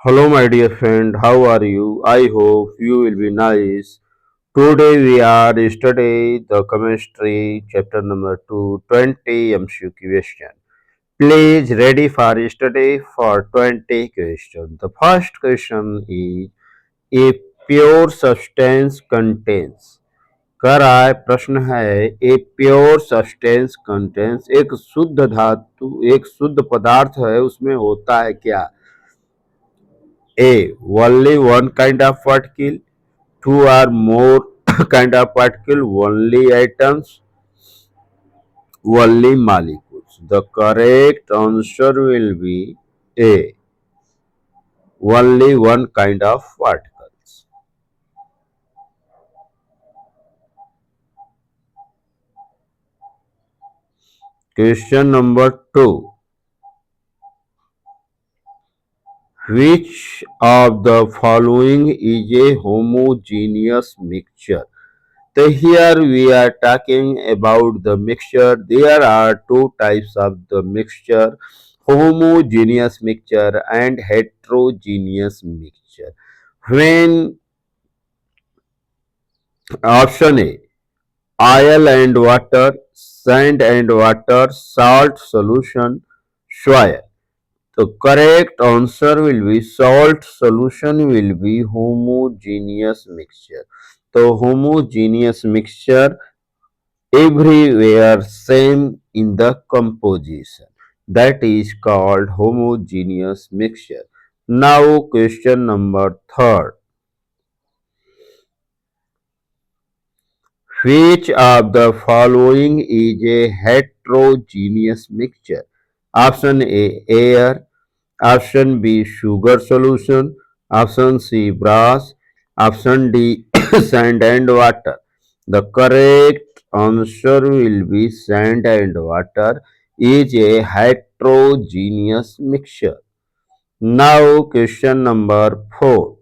Hello, my dear friend. How are you? I hope you will be nice. Today we are studying the chemistry chapter number 220 MCQ question. Please ready for study for 20 questions. The first question is a pure substance contains. कर आए प्रश्न है a pure substance contains एक शुद्ध धातु एक शुद्ध पदार्थ है उसमें होता है क्या A. Only one kind of particle, two or more kind of particle, only atoms, only molecules. The correct answer will be A. Only one kind of particles. Question number 2. Which of the following is a homogeneous mixture? So here we are talking about the mixture. There are two types of the mixture, homogeneous mixture and heterogeneous mixture. When option A, oil and water, sand and water, salt solution, soil. The correct answer will be salt solution will be homogeneous mixture. So homogeneous mixture everywhere same in the composition. That is called homogeneous mixture. Now question number third. Which of the following is a heterogeneous mixture? Option A air, option B sugar solution, option C brass, option D sand and water. The correct answer will be sand and water is a heterogeneous mixture. Now question number 4.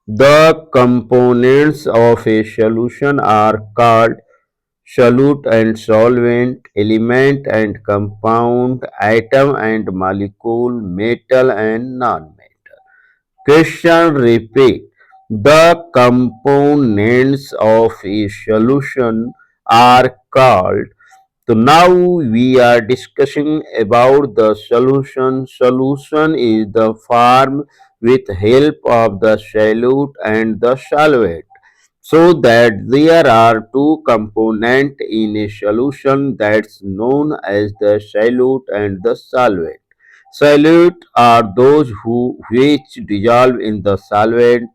The components of a solution are called solute and solvent, element and compound, atom and molecule, metal and non-metal. Question repeat. The components of a solution are called. So now we are discussing about the solution. Solution is the form with help of the solute and the solvent. So that there are two components in a solution that's known as the solute and the solvent. Solute are those which dissolve in the solvent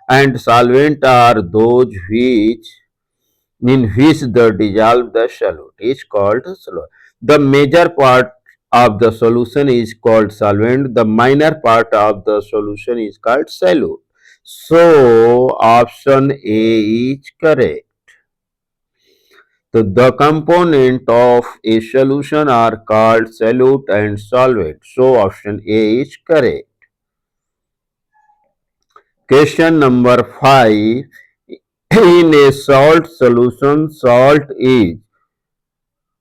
and solvent are those in which the dissolved the solute is called solute. The major part of the solution is called solvent. The minor part of the solution is called solute. So option A is correct. So the component of a solution are called solute and solvent. So option A is correct. Question number 5. In a salt solution, salt is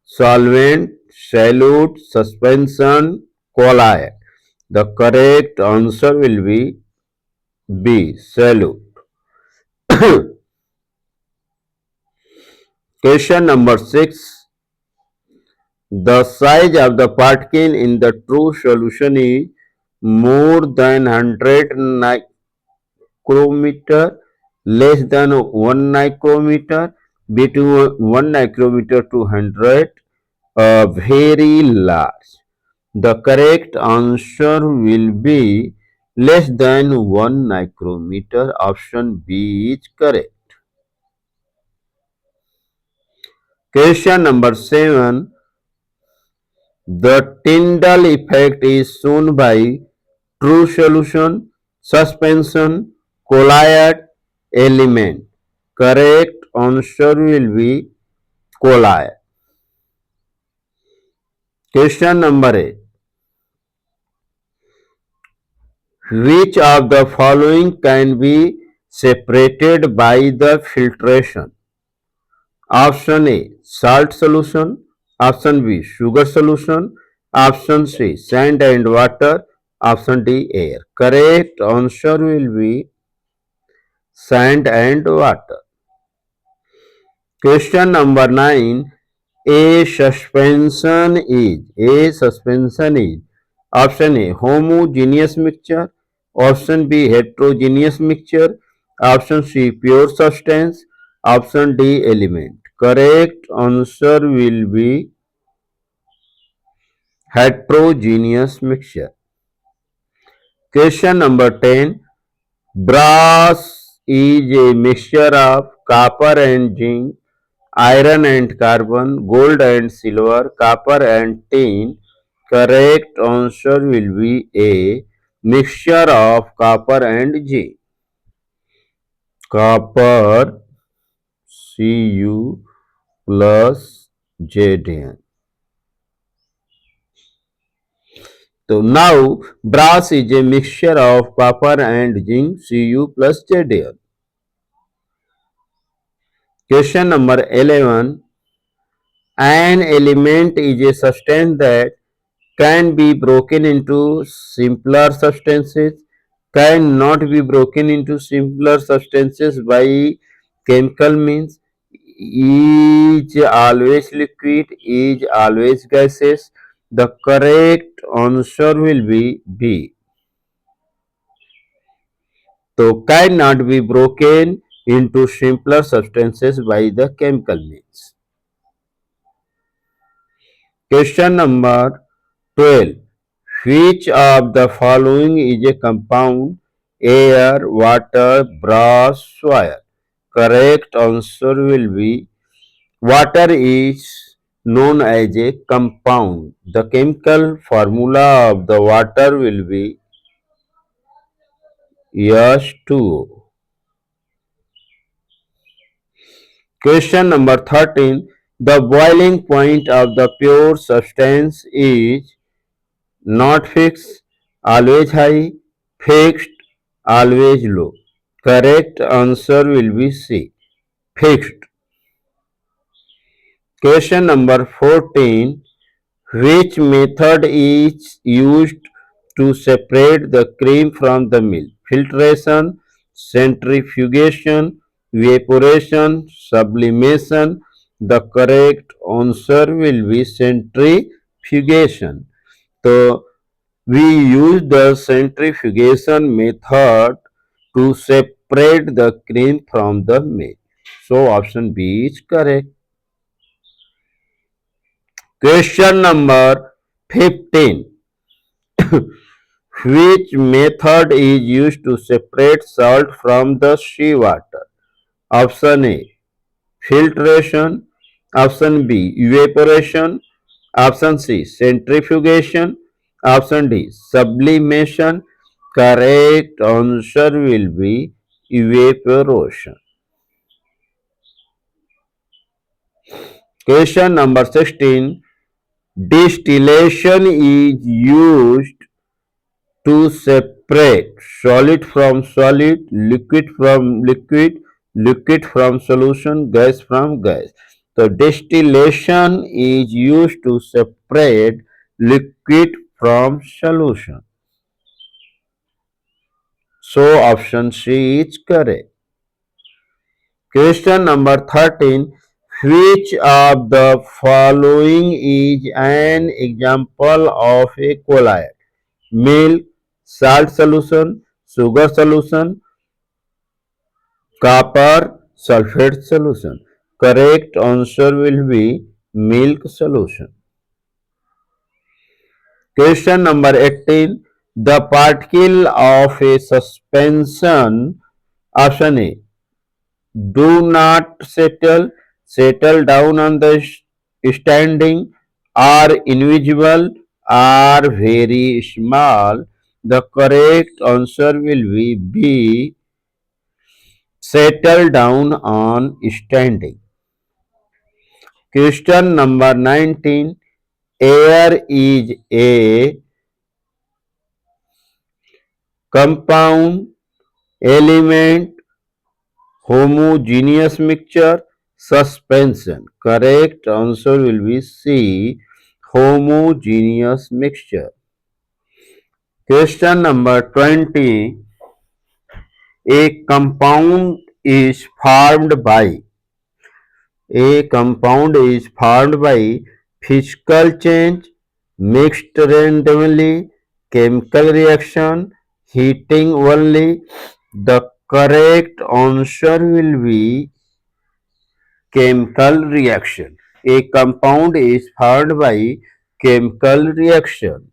solvent, solute, suspension, colloid. The correct answer will be B. Solute. Question number 6. The size of the particle in the true solution is more than 100 micrometer, less than 1 micrometer, between 1 micrometer to 100, very large. The correct answer will be less than 1 micrometer. Option B is correct. Question number 7. The Tyndall effect is shown by true solution, suspension, colloid, element. Correct answer will be colloid. Question number 8. Which of the following can be separated by the filtration? Option A salt solution, option B sugar solution, Option C, sand and water. Option D, air. Correct answer will be sand and water. Question number 9. A suspension is option A, homogeneous mixture, option B, heterogeneous mixture, option C, pure substance, option D, element. Correct answer will be heterogeneous mixture. Question number 10. Brass is a mixture of copper and zinc, iron and carbon, gold and silver, copper and tin. Correct answer will be A, mixture of copper and zinc. Copper Cu plus Zn. So now brass is a mixture of copper and zinc Cu plus Zn. Question number 11. An element is a substance that can be broken into simpler substances, cannot be broken into simpler substances by chemical means, is always liquid, is always gaseous. The correct answer will be B. So cannot be broken into simpler substances by the chemical means. Question number 12. Which of the following is a compound? Air, water, brass, soil. Correct answer will be water is known as a compound. The chemical formula of the water will be H2O. Question number 13. The boiling point of the pure substance is not fixed, always high, fixed, always low. Correct answer will be C, fixed. Question number 14. Which method is used to separate the cream from the milk? Filtration, centrifugation, evaporation, sublimation. The correct answer will be centrifugation. So we use the centrifugation method to separate the cream from the milk. So option B is correct. Question number 15. Which method is used to separate salt from the seawater? Option A, filtration. Option B, evaporation. Option C, centrifugation. Option D, sublimation. Correct answer will be evaporation. Question number 16. Distillation is used to separate solid from solid, liquid from solution, gas from gas. So distillation is used to separate liquid from solution. So option C is correct. Question number 13. Which of the following is an example of a colloid? Milk, salt solution, sugar solution, copper sulfate solution. Correct answer will be milk solution. Question number 18. The particle of a suspension, option A, do not settle down on the standing, are invisible, are very small. The correct answer will be B, settle down on standing. Question number 19. Air is a compound, element, homogeneous mixture, suspension. Correct answer will be C, homogeneous mixture. Question number 20. A compound is formed by physical change, mixed randomly, chemical reaction, heating only. The correct answer will be chemical reaction. A compound is formed by chemical reaction.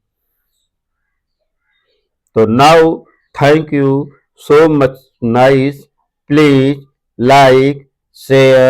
So now, thank you so much. Nice. Please like, share.